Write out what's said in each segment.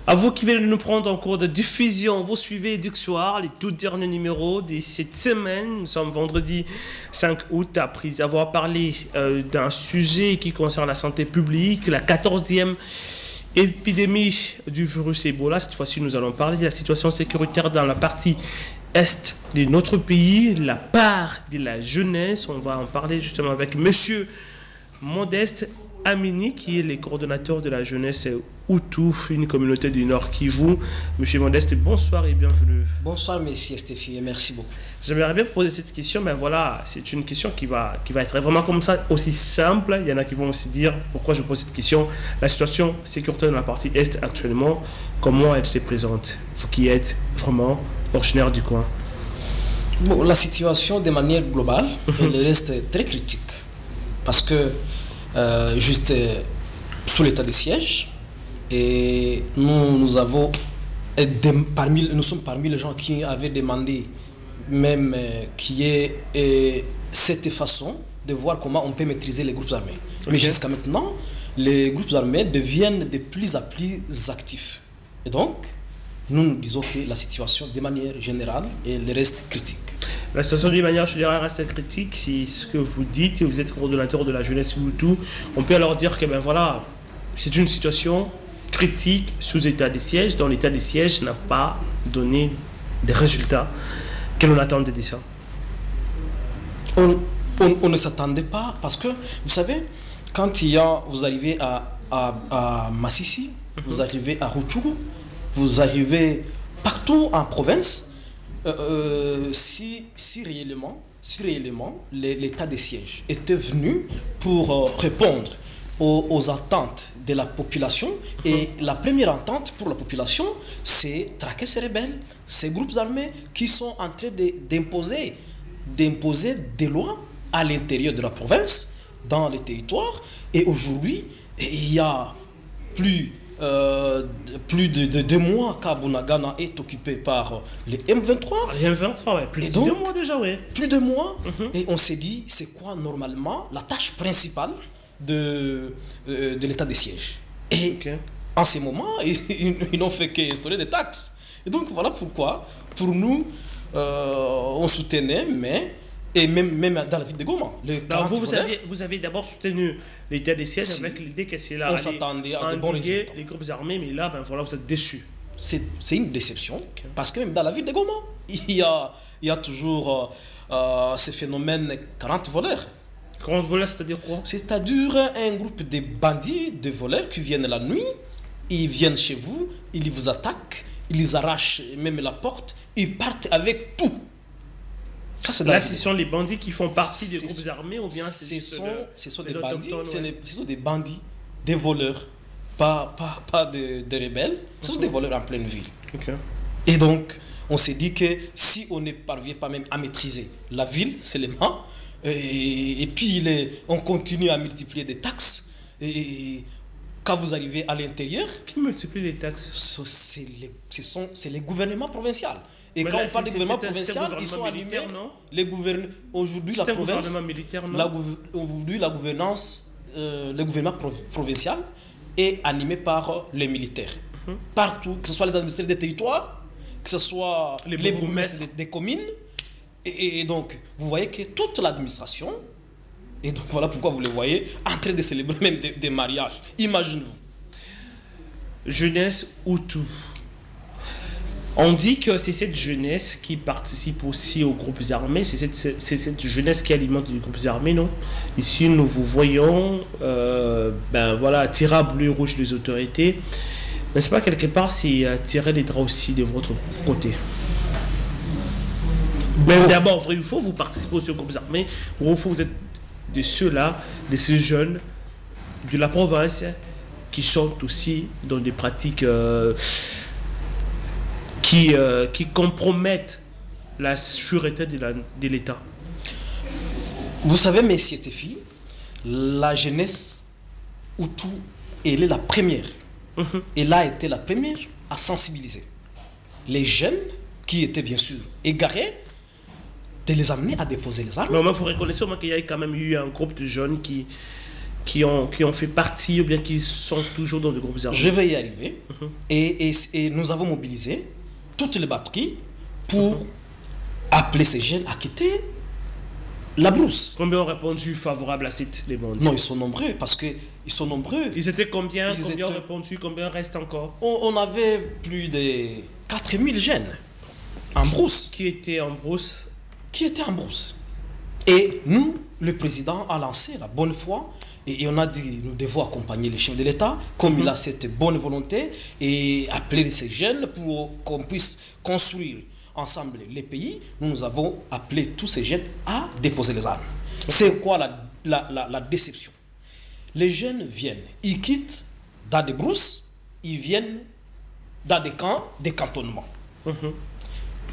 À vous qui venez de nous prendre en cours de diffusion, vous suivez Eduxsoir, les tout derniers numéros de cette semaine. Nous sommes vendredi 5 août, après avoir parlé d'un sujet qui concerne la santé publique, la 14e épidémie du virus Ebola. Cette fois-ci, nous allons parler de la situation sécuritaire dans la partie est de notre pays, la part de la jeunesse. On va en parler justement avec Monsieur Modeste Amini, qui est le coordonnateur de la jeunesse Hutu, une communauté du Nord Kivu. Monsieur Modeste, bonsoir et bienvenue. Bonsoir, monsieur Stéphie, et merci beaucoup. J'aimerais bien vous poser cette question, mais voilà, c'est une question qui va être vraiment comme ça, aussi simple. Il y en a qui vont aussi dire pourquoi je pose cette question. La situation sécuritaire dans la partie Est actuellement, comment elle se présente? Vous qui êtes vraiment originaire du coin. Bon, la situation de manière globale, elle reste très critique. Parce que, juste sous l'état de siège, et nous sommes parmi les gens qui avaient demandé même qu'il y ait cette façon de voir comment on peut maîtriser les groupes armés. Okay. Mais jusqu'à maintenant, les groupes armés deviennent de plus en plus actifs. Et donc, nous disons que la situation, de manière générale, elle reste critique. La situation de manière générale reste critique, c'est ce que vous dites, vous êtes coordonnateur de la jeunesse Hutu. On peut alors dire que ben voilà, c'est une situation critique sous état de siège, dont l'état de siège n'a pas donné des résultats que l'on attendait de ça. On ne s'attendait pas, parce que, vous savez, quand vous arrivez à Massissi, vous arrivez à Rutshuru, vous arrivez partout en province, si réellement l'état de siège était venu pour répondre aux attentes de la population, et la première attente pour la population, c'est traquer ces rebelles, ces groupes armés qui sont en train d'imposer des lois à l'intérieur de la province, dans les territoires. Et aujourd'hui, il y a plus de 2 mois qu'Abunagana est occupé par les M23. Les M23, ouais. Plus de 2 mois déjà, oui. Plus de 2 mois. Et on s'est dit, c'est quoi normalement la tâche principale de l'état de siège? Et en ce moment, ils n'ont fait qu'instaurer des taxes. Et donc voilà pourquoi, pour nous, on soutenait, et même dans la ville de Goma. Vous avez d'abord soutenu l'état de siège avec l'idée que c'est là. On s'attendait à de bons résultats. Les groupes armés, mais là, ben voilà, vous êtes déçus. C'est une déception, parce que même dans la ville de Goma, il y a toujours ce phénomène 40 voleurs. 40 voleurs, c'est-à-dire quoi? C'est-à-dire un groupe de bandits, de voleurs qui viennent la nuit, ils viennent chez vous, ils vous attaquent, ils arrachent même la porte, ils partent avec tout. Là, ce sont les bandits qui font partie des groupes armés, ou bien ce sont des bandits, ce sont des bandits, des voleurs, pas des rebelles, ce sont des voleurs en pleine ville. Et donc, on s'est dit que si on ne parvient pas même à maîtriser la ville seulement, et puis on continue à multiplier des taxes, et quand vous arrivez à l'intérieur... Qui multiplie les taxes? C'est les gouvernements provinciaux. Et quand on parle des gouvernements provinciaux, ils sont allumés. Aujourd'hui, la province, aujourd'hui, le gouvernement provincial est animé par les militaires. Partout, que ce soit les administrateurs des territoires, que ce soit les bourgmestres des communes. Et donc, vous voyez que toute l'administration, et donc voilà pourquoi vous les voyez, en train de célébrer même des mariages. Imaginez-vous. Jeunesse Hutu. On dit que c'est cette jeunesse qui participe aussi aux groupes armés, c'est cette jeunesse qui alimente les groupes armés, non? Ici, nous vous voyons, tirer à bleu et rouge les autorités. N'est-ce pas quelque part, c'est tirer les draps aussi de votre côté? Mais d'abord, il faut vous participer aussi aux groupes armés, ou vous êtes de ceux-là, de ces jeunes de la province qui sont aussi dans des pratiques qui compromettent la sûreté de l'État. Vous savez, messieurs et filles, la jeunesse Hutu, elle est la première. Elle a été la première à sensibiliser les jeunes qui étaient bien sûr égarés, de les amener à déposer les armes. Mais il faut reconnaître qu'il y a quand même eu un groupe de jeunes qui qui ont fait partie ou bien qui sont toujours dans des groupes armés? Je vais y arriver. Et nous avons mobilisé toutes les batteries pour appeler ces jeunes à quitter la brousse. Combien ont répondu favorable à cette demande? Non, ils sont nombreux parce que ils sont nombreux. Ils étaient combien? Ils Combien ont étaient- répondu? Combien reste encore? On avait plus de 4000 jeunes en brousse Qui était en brousse? qui étaient en brousse. Et nous, le président a lancé la bonne foi et on a dit nous devons accompagner les chefs de l'État comme il a cette bonne volonté et appeler ces jeunes pour qu'on puisse construire ensemble les pays. Nous avons appelé tous ces jeunes à déposer les armes. C'est quoi la déception? Les jeunes viennent, ils quittent dans des brousses, ils viennent dans des camps, des cantonnements.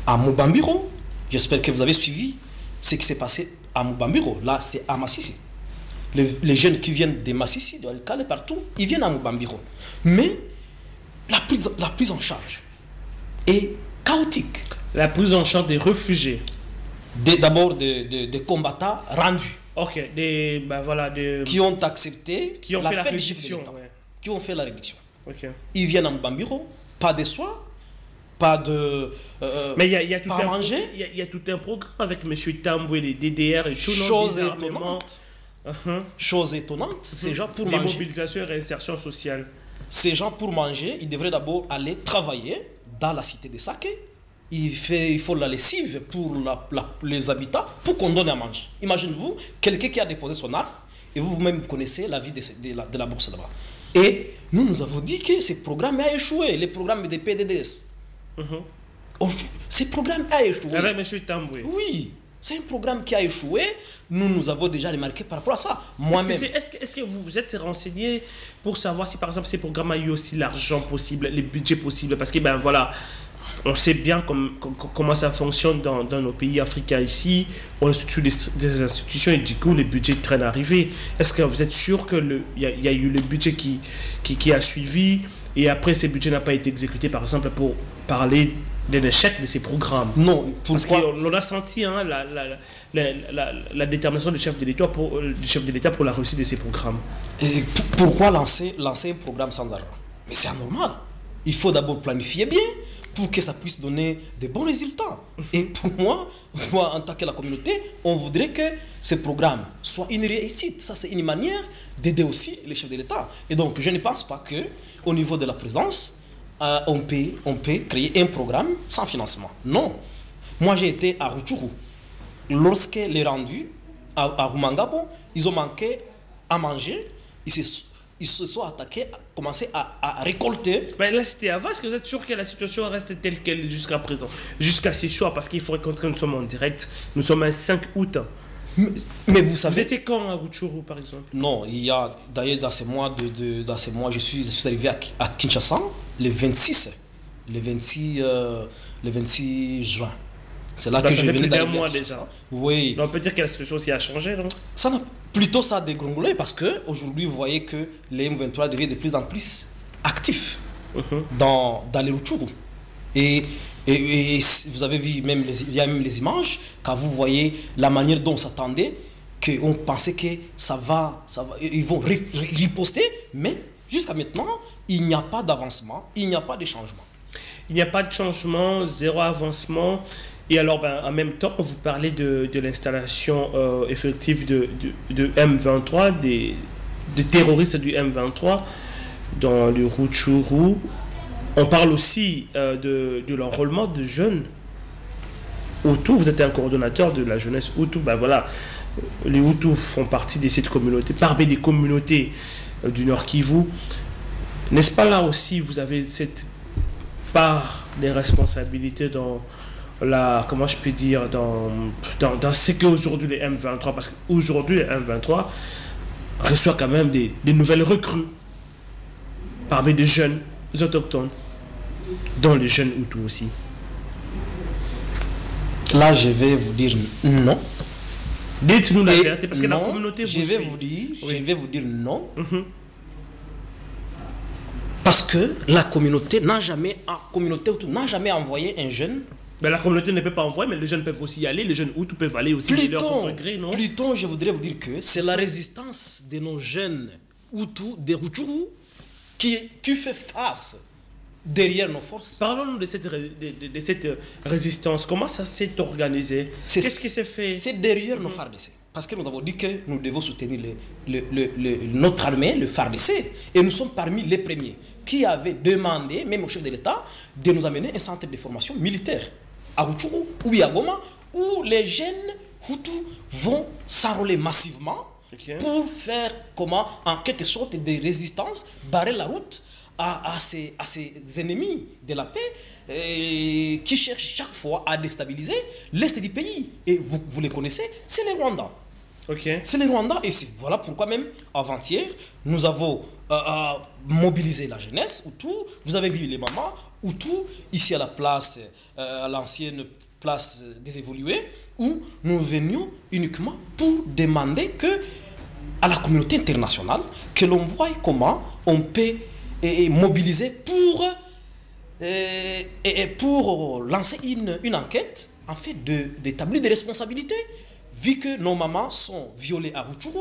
À Mubambiro, j'espère que vous avez suivi ce qui s'est passé à Mubambiro. Là, c'est à Massissi. Les jeunes qui viennent de Massissi, de Alicale, partout, ils viennent à Mubambiro. Mais la prise en charge est chaotique. La prise en charge des réfugiés. D'abord des combattants rendus Ok, voilà, qui ont accepté qui ont fait la l'appel du chef de réduction. l'État, Ouais. qui ont fait la réduction. Ok. Ils viennent à Mubambiro, pas de soins, pas de Mais il y a tout pas un manger. il y a tout un programme avec M. Tamboué, les DDR et tout. non, Chose désarmement. étonnante. Chose étonnante, ces gens pour Les manger. mobilisations et réinsertion sociale. Ces gens pour manger, ils devraient d'abord aller travailler dans la cité de Saké. Il faut la lessive pour les habitants pour qu'on donne à manger. Imaginez-vous, quelqu'un qui a déposé son arme et vous-même vous connaissez la vie de la bourse là-bas. Et nous avons dit que ce programme a échoué, les programmes des PDDS. Ce programme a échoué. Avec M. Tamboué. Oui, c'est un programme qui a échoué. Nous avons déjà remarqué par rapport à ça. Moi-même. Est-ce que vous vous êtes renseigné pour savoir si par exemple ces programmes ont eu aussi l'argent possible, les budgets possibles? Parce que ben voilà, on sait bien comment ça fonctionne dans nos pays africains ici. On institue des institutions et du coup les budgets traînent à arriver. Est-ce que vous êtes sûr qu'il y a eu le budget qui a suivi et après ces budgets n'ont pas été exécutés par exemple pour parler de l'échec de ces programmes? Non, Parce pourquoi? qu'on a senti hein, la détermination du chef de l'État pour la réussite de ces programmes. Et pourquoi lancer un programme sans argent? Mais c'est anormal. Il faut d'abord planifier bien pour que ça puisse donner de bons résultats. Et pour moi, en tant que la communauté, on voudrait que ce programme soit une réussite. Ça, c'est une manière d'aider aussi les chefs de l'État. Et donc, je ne pense pas qu'au niveau de la présidence, on peut créer un programme sans financement. Non. Moi, j'ai été à Rutshuru. Lorsque les rendus à Rumangabo, ils ont manqué à manger. Ils se sont attaqués, commencé à récolter. Mais là, c'était avant. Est-ce que vous êtes sûr que la situation reste telle qu'elle est jusqu'à présent? Jusqu'à ce soir, parce qu'il faudrait que nous sommes en direct. Nous sommes un 5 août. Mais vous Vous savez... étiez quand à Rutshuru, par exemple? Non, il y a d'ailleurs dans ces mois, je suis arrivé à Kinshasa le 26 juin. C'est là Bah, que ça je fait venais plus d'un d'arriver à mois Kinshasa. déjà. Oui. Donc, on peut dire que la situation aussi a changé, non? Ça a dégrongolé parce que aujourd'hui vous voyez que les M23 deviennent de plus en plus actifs dans les Rutshuru. Et vous avez vu il y a même les images quand vous voyez la manière dont on s'attendait, qu'on pensait que ça va, ils vont riposter, mais jusqu'à maintenant il n'y a pas d'avancement, il n'y a pas de changement. Il n'y a pas de changement, zéro avancement. Et alors, en même temps, vous parlez de l'installation effective de M23, des terroristes du M23 dans le Rutshuru. On parle aussi de l'enrôlement de jeunes Hutus. Vous êtes un coordonnateur de la jeunesse Hutu. Ben voilà, les Hutus font partie de cette communauté, parmi des communautés du Nord Kivu. N'est-ce pas là aussi, vous avez cette part des responsabilités dans comment je peux dire, dans ce qu'aujourd'hui les M23, parce qu'aujourd'hui les M23 reçoivent quand même des nouvelles recrues parmi des jeunes autochtones, dont les jeunes Hutus aussi. Là, je vais vous dire non. Dites-nous la vérité, parce que la communauté vous je vais vous dire non. Parce que la communauté n'a jamais envoyé un jeune Ben, la communauté ne peut pas envoyer, mais les jeunes peuvent aussi y aller. Les jeunes Hutus peuvent aller aussi de leur propre gré, non? Plutôt, je voudrais vous dire que c'est la résistance de nos jeunes Hutus, des Rutshuru, qui fait face derrière nos forces. Parlons-nous de cette résistance. Comment ça s'est organisé? Qu'est-ce qui s'est fait? C'est derrière nos FARDC. Parce que nous avons dit que nous devons soutenir notre armée, le FARDC. Et nous sommes parmi les premiers qui avaient demandé, même au chef de l'État, de nous amener un centre de formation militaire à Rutshuru ou à Goma, où les jeunes Hutus vont s'enrôler massivement pour faire en quelque sorte de résistance, barrer la route à ces ennemis de la paix qui cherchent chaque fois à déstabiliser l'est du pays. Et vous les connaissez, c'est les Rwandais. C'est les Rwandais. Et voilà pourquoi même avant-hier, nous avons mobilisé la jeunesse Hutu. Vous avez vu les mamans Hutu ici à la place, à l'ancienne place des évolués, où nous venions uniquement pour demander à la communauté internationale que l'on voie comment on peut mobiliser pour lancer une enquête en fait d'établir des responsabilités, vu que nos mamans sont violées à Rutshuru,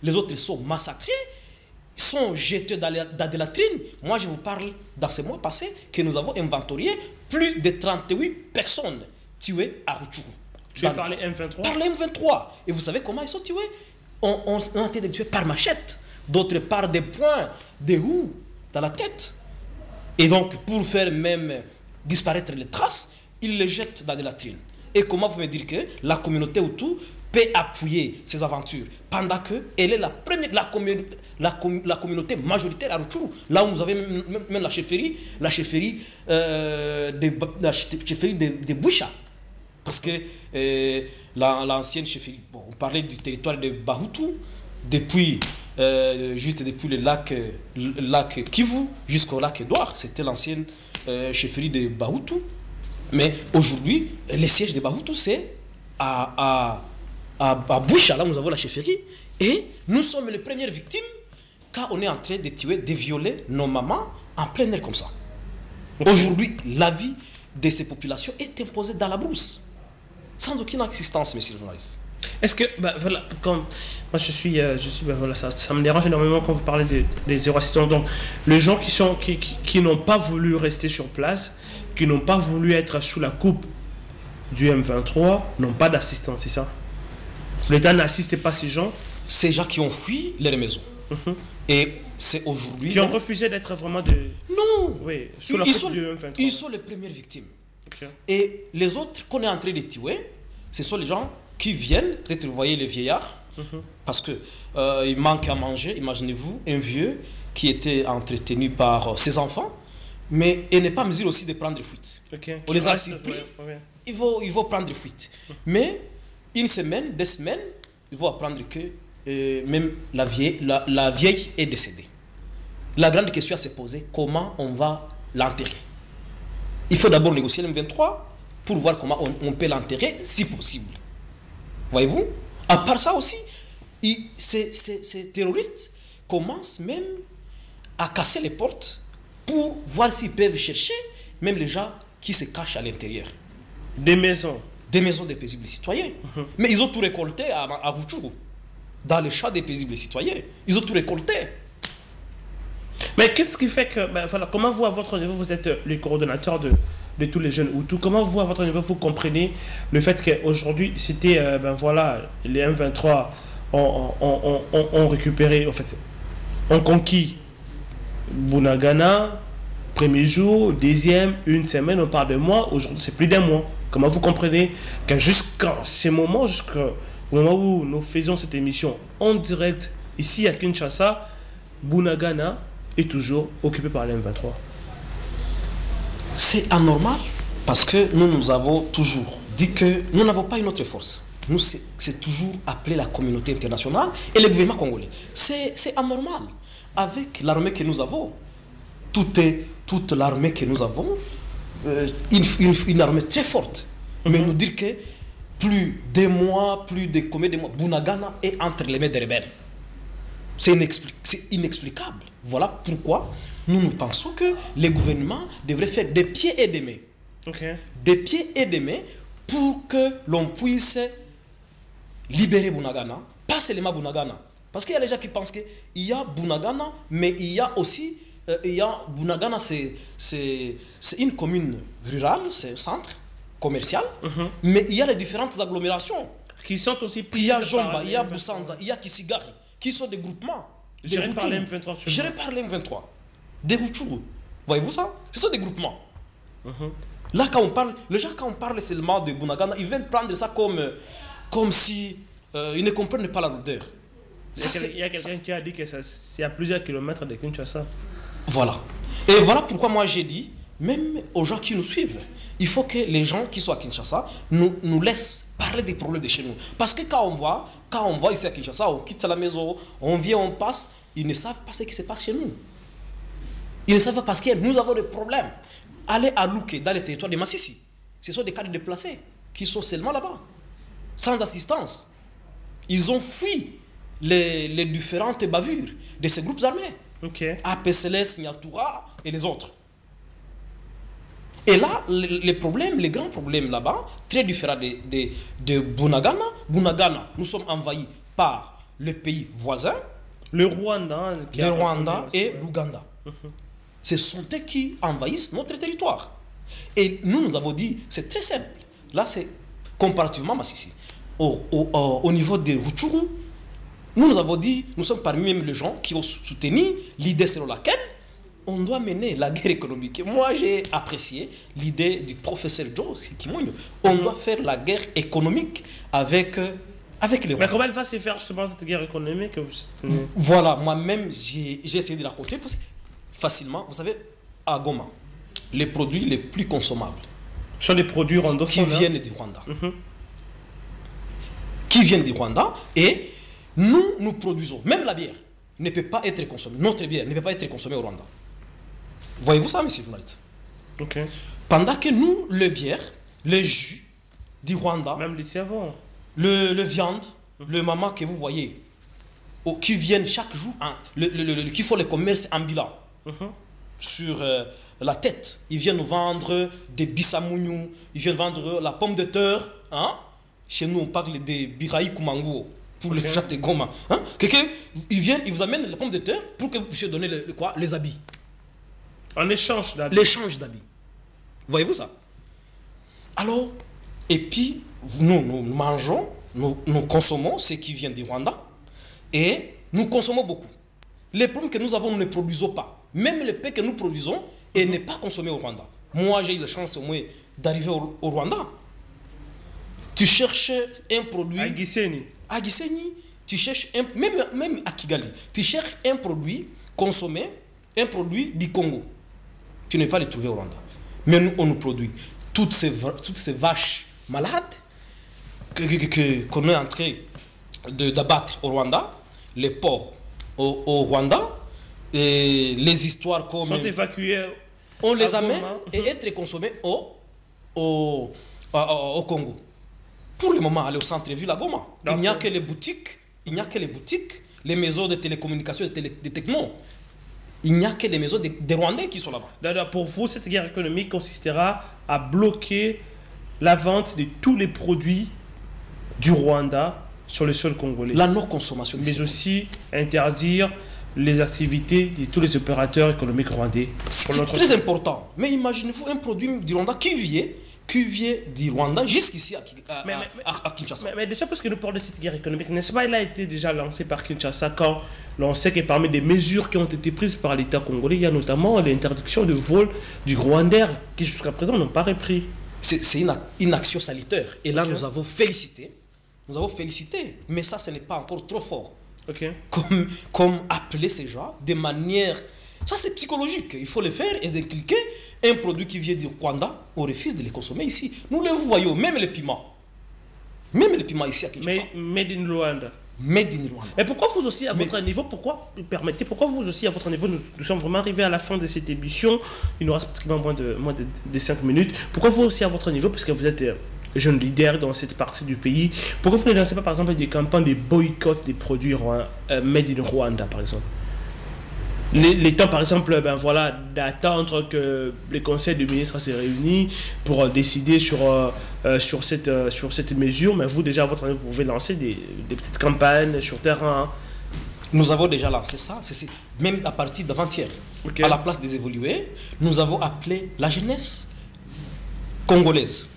les autres sont massacrés, sont jetés dans des latrines. Moi je vous parle dans ces mois passés que nous avons inventorié plus de 38 personnes tuées à Rutshuru. Tu as parlé M23? Par les M23. Et vous savez comment ils sont tués? On a été tués par machette, d'autres par des poings, des roues dans la tête. Et donc, pour faire même disparaître les traces, ils les jettent dans des latrines. Et comment vous me dire que la communauté Hutu peut appuyer ces aventures pendant qu'elle est la communauté majoritaire à Rutshuru, là où nous avons même la chefferie de Boucha. Parce que l'ancienne chefferie, on parlait du territoire de Bahutu, juste depuis le lac Kivu jusqu'au lac Edouard, c'était l'ancienne chefferie de Bahutu. Mais aujourd'hui, le siège de Bahutu, c'est à Boucha, là où nous avons la chefferie. Et nous sommes les premières victimes quand on est en train de tuer, de violer nos mamans en plein air comme ça. Aujourd'hui, la vie de ces populations est imposée dans la brousse, sans aucune assistance, monsieur le journaliste. Est-ce que, voilà, comme moi je suis voilà, ça me dérange énormément quand vous parlez des zéro assistance. Donc, les gens qui n'ont pas voulu rester sur place, qui n'ont pas voulu être sous la coupe du M23, n'ont pas d'assistance, c'est ça? L'État n'assiste pas ces gens? Ces gens qui ont fui leur maison. Et c'est aujourd'hui... Qui ont refusé d'être vraiment de... Non, oui, sous la coupe du M23. Ils sont les premières victimes. Et les autres qu'on est en train de tuer, ce sont les gens qui viennent, peut-être vous voyez les vieillards, parce que il manque à manger. Imaginez-vous un vieux qui était entretenu par ses enfants, mais il n'est pas en mesure aussi de prendre fuite. On les a surpris, il faut prendre fuite. Mais une semaine, 2 semaines, il faut apprendre que même la vieille est décédée. La grande question à se poser, comment on va l'enterrer? Il faut d'abord négocier le M23 pour voir comment on peut l'enterrer si possible. Voyez-vous? À part ça aussi, ces terroristes commencent même à casser les portes pour voir s'ils peuvent chercher même les gens qui se cachent à l'intérieur. Des maisons. Des maisons des paisibles citoyens. Mais ils ont tout récolté à Rutshuru, dans les champs des paisibles citoyens. Ils ont tout récolté. Mais qu'est-ce qui fait que, voilà, comment vous, à votre niveau, vous êtes le coordonnateur de tous les jeunes Hutus, comment vous, à votre niveau, vous comprenez le fait qu'aujourd'hui, c'était, voilà, les M23 ont récupéré, en fait, ont conquis Bunagana, premier jour, deuxième, une semaine, on parle de mois, aujourd'hui c'est plus d'1 mois. Comment vous comprenez que jusqu'à ce moment, jusqu'au moment où nous faisons cette émission en direct, ici à Kinshasa, Bunagana est toujours occupé par les M23? C'est anormal parce que nous avons toujours dit que nous n'avons pas une autre force. Nous, c'est toujours appelé la communauté internationale et le gouvernement congolais. C'est anormal. Avec l'armée que nous avons, toute l'armée que nous avons, une armée très forte. Mais nous dire que plus de mois, plus de combien de mois, Bunagana est entre les mains des rebelles. C'est inexplicable. Voilà pourquoi nous pensons que le gouvernement devrait faire des pieds et des mains Ok. des pieds et des mains, pour que l'on puisse libérer Bunagana, pas seulement Bunagana. Parce qu'il y a les gens qui pensent qu'il y a Bunagana, mais il y a aussi, Bunagana, c'est une commune rurale, c'est un centre commercial, mais il y a les différentes agglomérations. Qui sont aussi Il prises y a par Jomba, les il y a M23. Boussanza, il y a Kisigari, qui sont des groupements. Gérés des par les Rutshuru. M23 actuellement. Gérés par les M23. Des Rutshuru. Voyez-vous ça? Ce sont des groupements. Là, quand on parle, les gens, quand on parle seulement de Bunagana, ils viennent prendre ça comme si ils ne comprennent pas la lourdeur. Il y a quelqu'un qui a dit que c'est à plusieurs kilomètres de Kinshasa. Voilà. Et voilà pourquoi moi j'ai dit, même aux gens qui nous suivent, il faut que les gens qui sont à Kinshasa nous laissent parler des problèmes de chez nous. Parce que quand on voit ici à Kinshasa, on quitte la maison, on vient, on passe, ils ne savent pas ce qui se passe chez nous. Ils ne savent pas parce que nous avons des problèmes. Allez à Louké, dans les territoires de Massissi, ce sont des cas de déplacés qui sont seulement là-bas, sans assistance. Ils ont fui les différentes bavures de ces groupes armés. Ok. APCLS, Nyatura et les autres. Et là, les grands problèmes là-bas, très différents de Bunagana. Bunagana, nous sommes envahis par le pays voisin, Le Rwanda. le Rwanda et l'Ouganda. Ce sont eux qui envahissent notre territoire. Et nous avons dit, c'est très simple. Là, c'est comparativement Massissi. Au niveau de Rutshuru, nous avons dit, nous sommes parmi même les gens qui ont soutenu l'idée selon laquelle on doit mener la guerre économique. Et moi, j'ai apprécié l'idée du professeur Joe Sikimonyo. On doit faire la guerre économique avec les Mais Rwandais. comment elle va se faire justement cette guerre économique? Voilà, moi-même, j'ai essayé de raconter parce que facilement, vous savez, à Goma, les produits les plus consommables Sur les produits qui rwandophones. viennent du Rwanda. Qui viennent du Rwanda et nous produisons. Même la bière ne peut pas être consommée. Notre bière ne peut pas être consommée au Rwanda. Voyez-vous ça, monsieur le journaliste? Ok. Pendant que nous, le bière, le jus du Rwanda, Même les savons. le viande, le maman que vous voyez, qui viennent chaque jour, qui font le commerce ambulant sur la tête. Ils viennent nous vendre des bissamouniou, ils viennent vendre la pomme de terre. Hein? Chez nous, on parle des biraï kumango pour les gens de Goma. Hein? Ils viennent, ils vous amènent la pomme de terre pour que vous puissiez donner les habits. En échange d'habits. L'échange d'habits. Voyez-vous ça? Alors, et puis, nous mangeons, nous consommons ce qui vient du Rwanda et nous consommons beaucoup. Les problèmes que nous avons, nous ne produisons pas. Même le pain que nous produisons n'est pas consommé au Rwanda. Moi, j'ai eu la chance au moins d'arriver au Rwanda. Tu cherches un produit. À Gisenyi. À Gisenyi, tu cherches même à Kigali, tu cherches un produit consommé, un produit du Congo. Tu ne peux pas le trouver au Rwanda. Mais nous, on nous produit toutes ces vaches malades qu'on est en train d'abattre au Rwanda, les porcs au Rwanda, et les histoires comme... Sont évacués. On les à amène Goma. et être consommés au Congo. Pour le moment, aller au centre-ville à Goma. Il n'y a que les boutiques, les maisons de télécommunications, de techno. Il n'y a que les maisons des Rwandais qui sont là-bas. D'ailleurs, pour vous, cette guerre économique consistera à bloquer la vente de tous les produits du Rwanda sur le sol congolais. La non-consommation. Mais aussi interdire les activités de tous les opérateurs économiques rwandais. C'est très important. Mais imaginez-vous un produit du Rwanda qui vient du Rwanda jusqu'ici à Kinshasa. Mais déjà, parce que nous parlons de cette guerre économique, n'est-ce pas, elle a été déjà lancée par Kinshasa quand l'on sait que parmi des mesures qui ont été prises par l'État congolais, il y a notamment l'interdiction de vol du Rwanda qui jusqu'à présent n'ont pas repris. C'est une action salutaire. Et là, nous avons félicité. Mais ça, ce n'est pas encore trop fort. Okay. Comme appeler ces gens de manière... Ça, c'est psychologique. Il faut le faire et inculquer un produit qui vient du Rwanda. On refuse de les consommer ici. Nous le voyons, même les piments. Même les piments ici à Kinshasa. Made in Rwanda. Made in Rwanda. Et pourquoi vous aussi, à votre niveau, pourquoi vous aussi, à votre niveau, nous sommes vraiment arrivés à la fin de cette émission. Il nous reste pratiquement moins de 5 minutes. Pourquoi vous aussi, à votre niveau, puisque vous êtes jeune leader dans cette partie du pays, pourquoi vous ne lancez pas, par exemple, des campagnes de boycott des produits made in Rwanda, par exemple? les temps, par exemple, ben voilà, d'attendre que les conseils de ministres se réunissent pour décider sur cette mesure. Mais vous, déjà, à votre avis, vous pouvez lancer des petites campagnes sur terrain. Hein. Nous avons déjà lancé ça, même à partir d'avant-hier. Okay. À la place des évolués, nous avons appelé la jeunesse congolaise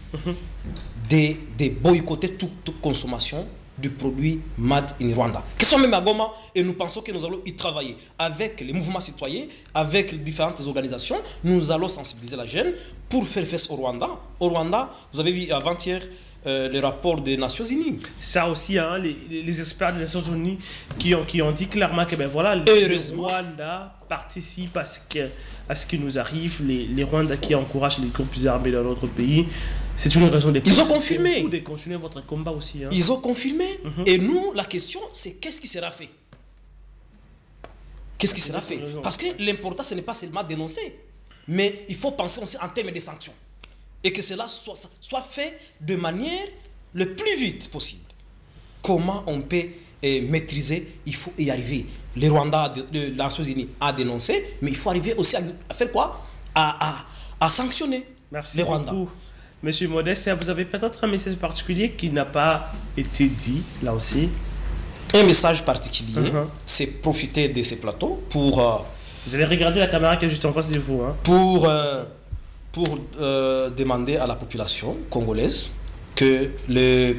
de boycotter toute consommation de produits made in Rwanda, qui sont même à Goma, et nous pensons que nous allons y travailler avec les mouvements citoyens, avec les différentes organisations. Nous allons sensibiliser la jeune pour faire face au Rwanda. Au Rwanda, vous avez vu avant-hier le rapport des Nations Unies. Ça aussi, hein, les experts des Nations Unies qui ont dit clairement que ben voilà, le Rwanda participe à ce qui nous arrive, les Rwandais qui encouragent les groupes armés dans notre pays. C'est une raison de plus. Ils ont confirmé. De continuer votre combat aussi. Hein. Ils ont confirmé. Et nous, la question, c'est qu'est-ce qui sera fait? Qu'est-ce qui sera fait? Parce que l'important, ce n'est pas seulement dénoncer, mais il faut penser aussi en termes de sanctions. Et que cela soit fait de manière le plus vite possible. Comment on peut maîtriser? Il faut y arriver. Les Rwandais, les Nations Unies a dénoncé, mais il faut arriver aussi à faire quoi? À sanctionner. Merci les Rwandais. Beaucoup. Monsieur Modeste, vous avez peut-être un message particulier qui n'a pas été dit, là aussi. Un message particulier, c'est profiter de ces plateaux pour... vous allez regarder la caméra qui est juste en face de vous. Hein. Pour demander à la population congolaise que les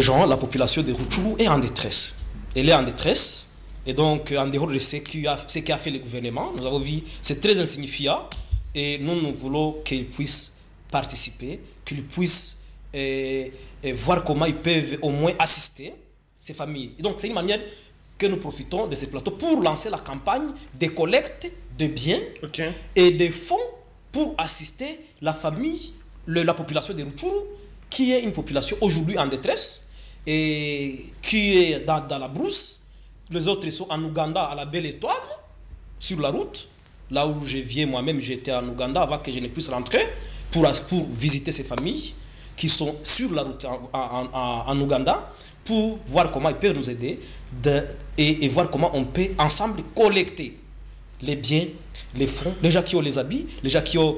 gens, la population de Rutshuru est en détresse. Elle est en détresse. Et donc, en dehors de ce qu'a fait le gouvernement, nous avons vu, c'est très insignifiant. Et nous voulons qu'ils puissent participer, qu'ils puissent voir comment ils peuvent au moins assister ces familles. Et donc, c'est une manière que nous profitons de ces plateaux pour lancer la campagne de collecte de biens et de fonds pour assister la famille, la population de Rutshuru, qui est une population aujourd'hui en détresse et qui est dans la brousse. Les autres sont en Ouganda à la Belle Étoile, sur la route. Là où je viens moi-même, j'étais en Ouganda avant que je ne puisse rentrer pour visiter ces familles qui sont sur la route en Ouganda pour voir comment ils peuvent nous aider et voir comment on peut ensemble collecter les biens, les fonds, les gens qui ont les habits, les gens qui ont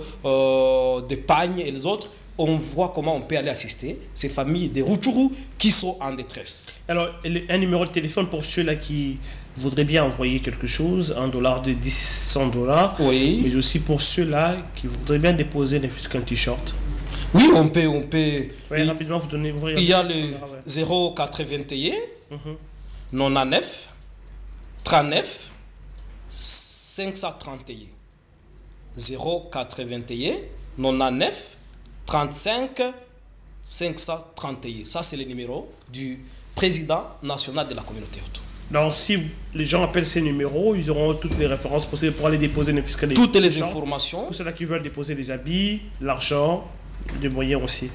des pagnes et les autres. On voit comment on peut aller assister ces familles de Rutshuru qui sont en détresse. Alors, un numéro de téléphone pour ceux-là qui voudraient bien envoyer quelque chose, $1 de 10, $100, oui. Mais aussi pour ceux-là qui voudraient bien déposer ne fût-ce qu'un t-shirt. Oui, on peut. Oui, rapidement, vous donnez. Il y a le 081 99 39 531. 081 99 35 531. Ça, c'est le numéro du président national de la communauté Hutu. Donc, si les gens appellent ces numéros, ils auront toutes les références possibles pour aller déposer toutes les informations. Pour ceux-là qui veulent déposer les habits, l'argent, les moyens aussi.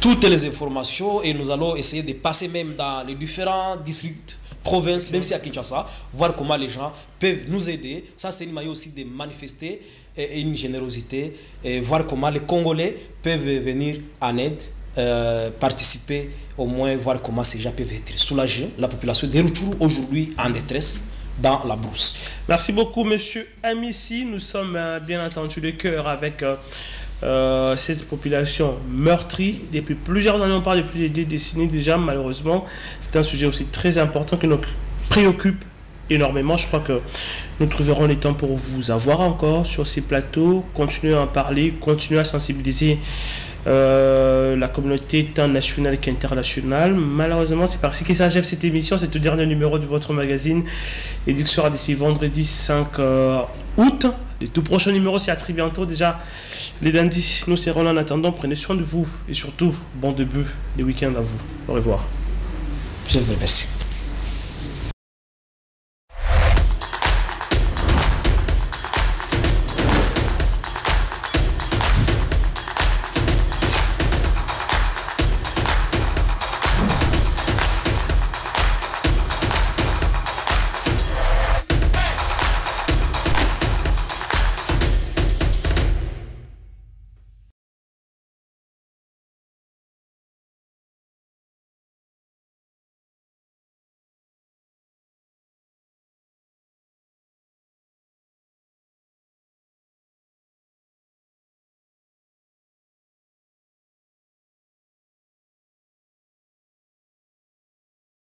Toutes les informations, et nous allons essayer de passer même dans les différents districts, provinces, même si à Kinshasa, voir comment les gens peuvent nous aider. Ça, c'est une manière aussi de manifester une générosité et voir comment les Congolais peuvent venir en aide, participer, au moins voir comment ces gens peuvent être soulagés. La population de Rutshuru aujourd'hui en détresse dans la brousse. Merci beaucoup, monsieur Amissi. Nous sommes bien entendu de cœur avec cette population meurtrie depuis plusieurs années. On parle de plus de 2 décennies déjà, malheureusement. C'est un sujet aussi très important qui nous préoccupe énormément. Je crois que nous trouverons les temps pour vous avoir encore sur ces plateaux, continuer à en parler, continuer à sensibiliser la communauté tant nationale qu'internationale. Malheureusement, c'est par ici qu'il s'achève cette émission. C'est le dernier numéro de votre magazine Éduction d'ici vendredi 5 août. Le tout prochain numéro, c'est à très bientôt. Déjà, les lundis, nous serons là en attendant. Prenez soin de vous et surtout, bon début de week-end à vous. Au revoir. Je vous remercie.